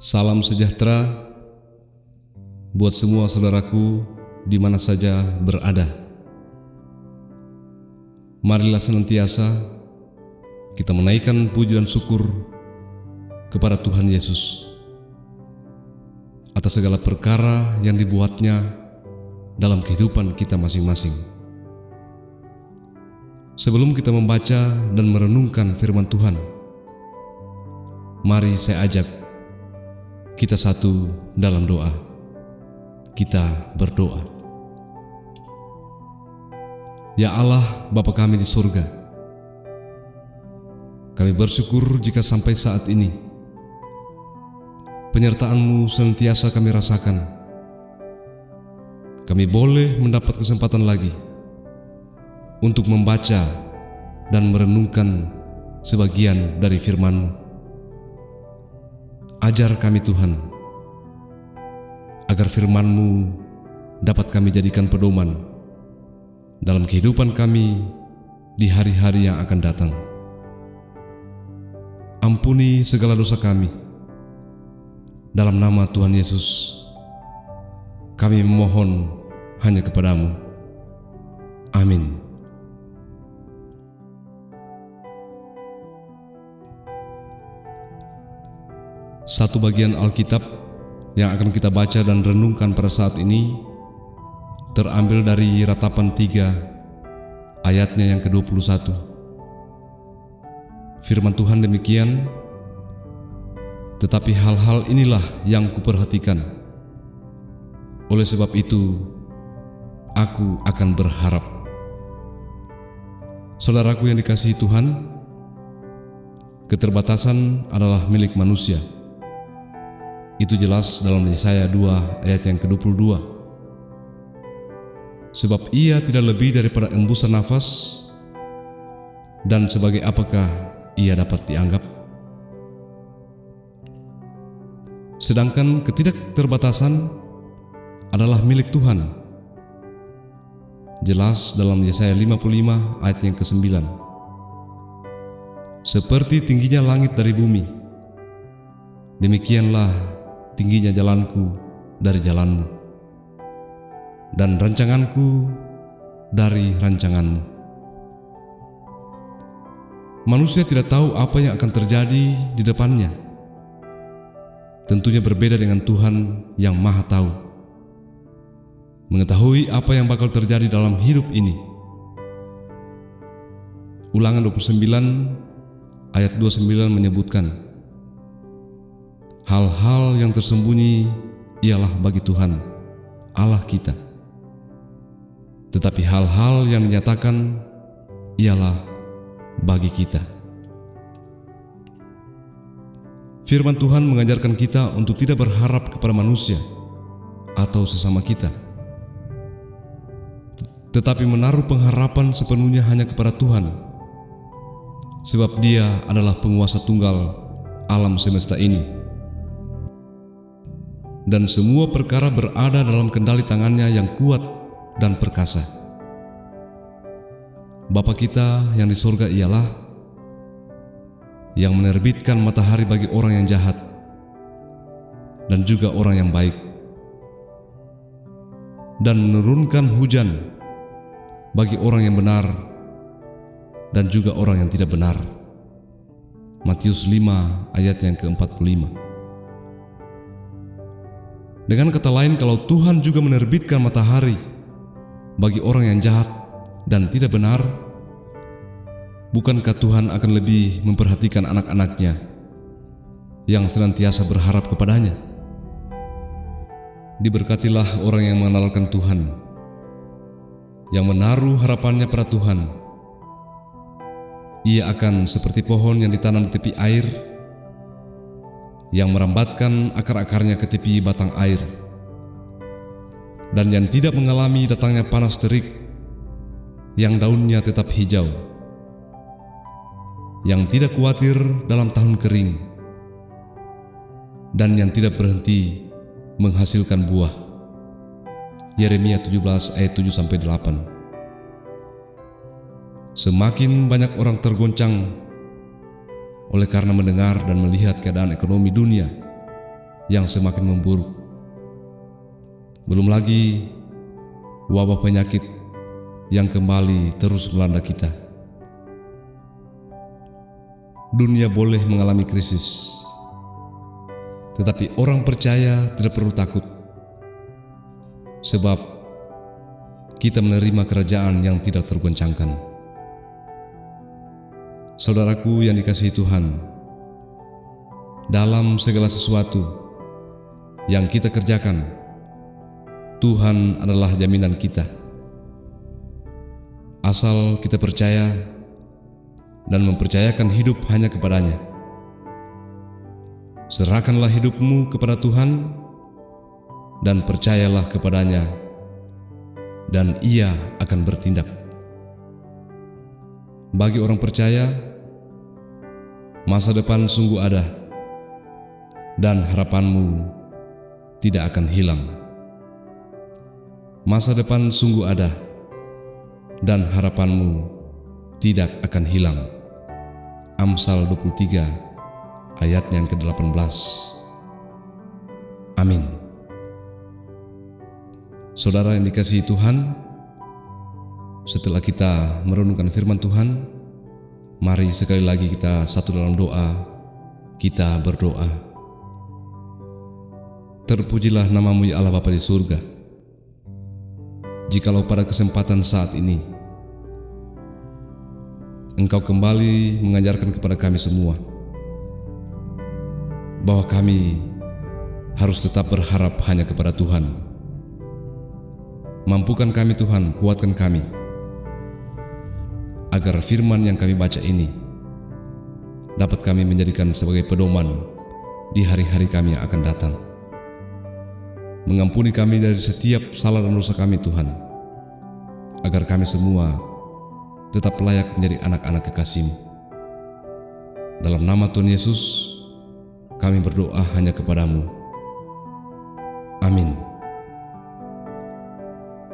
Salam sejahtera buat semua saudaraku di mana saja berada. Marilah senantiasa kita menaikkan puji dan syukur kepada Tuhan Yesus atas segala perkara yang dibuatnya dalam kehidupan kita masing-masing. Sebelum kita membaca dan merenungkan firman Tuhan, mari saya ajak kita satu dalam doa. Kita berdoa. Ya Allah, Bapa kami di surga, kami bersyukur jika sampai saat ini penyertaan-Mu senantiasa kami rasakan. Kami boleh mendapat kesempatan lagi untuk membaca dan merenungkan sebagian dari firman-Mu. Ajar kami Tuhan, agar firman-Mu dapat kami jadikan pedoman dalam kehidupan kami di hari-hari yang akan datang. Ampuni segala dosa kami. Dalam nama Tuhan Yesus, kami memohon hanya kepada-Mu. Amin. Satu bagian Alkitab yang akan kita baca dan renungkan pada saat ini terambil dari Ratapan 3 ayatnya yang ke-21. Firman Tuhan demikian, tetapi hal-hal inilah yang kuperhatikan. Oleh sebab itu, aku akan berharap. Saudaraku yang dikasihi Tuhan, keterbatasan adalah milik manusia. Itu jelas dalam Yesaya 2 ayat yang ke-22. Sebab ia tidak lebih daripada embusan nafas, dan sebagai apakah ia dapat dianggap? Sedangkan ketidakterbatasan adalah milik Tuhan. Jelas dalam Yesaya 55 ayat yang ke-9. Seperti tingginya langit dari bumi, demikianlah tingginya jalanku dari jalan-Mu, dan rancanganku dari rancangan-Mu. Manusia tidak tahu apa yang akan terjadi di depannya. Tentunya berbeda dengan Tuhan yang Maha Tahu, mengetahui apa yang bakal terjadi dalam hidup ini. Ulangan 29 ayat 29 menyebutkan, hal-hal yang tersembunyi ialah bagi Tuhan, Allah kita. Tetapi hal-hal yang dinyatakan ialah bagi kita. Firman Tuhan mengajarkan kita untuk tidak berharap kepada manusia atau sesama kita, tetapi menaruh pengharapan sepenuhnya hanya kepada Tuhan, sebab Dia adalah penguasa tunggal alam semesta ini. Dan semua perkara berada dalam kendali tangannya yang kuat dan perkasa. Bapa kita yang di surga ialah yang menerbitkan matahari bagi orang yang jahat dan juga orang yang baik, dan menurunkan hujan bagi orang yang benar dan juga orang yang tidak benar. Matius 5 ayat yang ke-45. Dengan kata lain, kalau Tuhan juga menerbitkan matahari bagi orang yang jahat dan tidak benar, bukankah Tuhan akan lebih memperhatikan anak-anaknya yang senantiasa berharap kepadanya? Diberkatilah orang yang mengenalkan Tuhan, yang menaruh harapannya pada Tuhan. Ia akan seperti pohon yang ditanam di tepi air, yang merambatkan akar-akarnya ke tepi batang air, dan yang tidak mengalami datangnya panas terik, yang daunnya tetap hijau, yang tidak khawatir dalam tahun kering, dan yang tidak berhenti menghasilkan buah. Yeremia 17 ayat 7-8. Semakin banyak orang tergoncang oleh karena mendengar dan melihat keadaan ekonomi dunia yang semakin memburuk. Belum lagi wabah penyakit yang kembali terus melanda kita. Dunia boleh mengalami krisis, tetapi orang percaya tidak perlu takut, sebab kita menerima kerajaan yang tidak tergoncangkan. Saudaraku yang dikasihi Tuhan, dalam segala sesuatu yang kita kerjakan, Tuhan adalah jaminan kita. Asal kita percaya dan mempercayakan hidup hanya kepadanya. Serahkanlah hidupmu kepada Tuhan dan percayalah kepadanya, dan Ia akan bertindak. Bagi orang percaya, masa depan sungguh ada dan harapanmu tidak akan hilang. Masa depan sungguh ada dan harapanmu tidak akan hilang. Amsal 23 ayatnya yang ke-18. Amin. Saudara yang dikasihi Tuhan, setelah kita merenungkan firman Tuhan, mari sekali lagi kita satu dalam doa. Kita berdoa. Terpujilah namamu ya Allah Bapa di surga. Jikalau pada kesempatan saat ini Engkau kembali mengajarkan kepada kami semua bahwa kami harus tetap berharap hanya kepada Tuhan. Mampukan kami Tuhan, kuatkan kami, agar firman yang kami baca ini dapat kami menjadikan sebagai pedoman di hari-hari kami yang akan datang. Mengampuni kami dari setiap salah dan dosa kami Tuhan, agar kami semua tetap layak menjadi anak-anak kekasih-Mu. Dalam nama Tuhan Yesus, kami berdoa hanya kepada-Mu. Amin.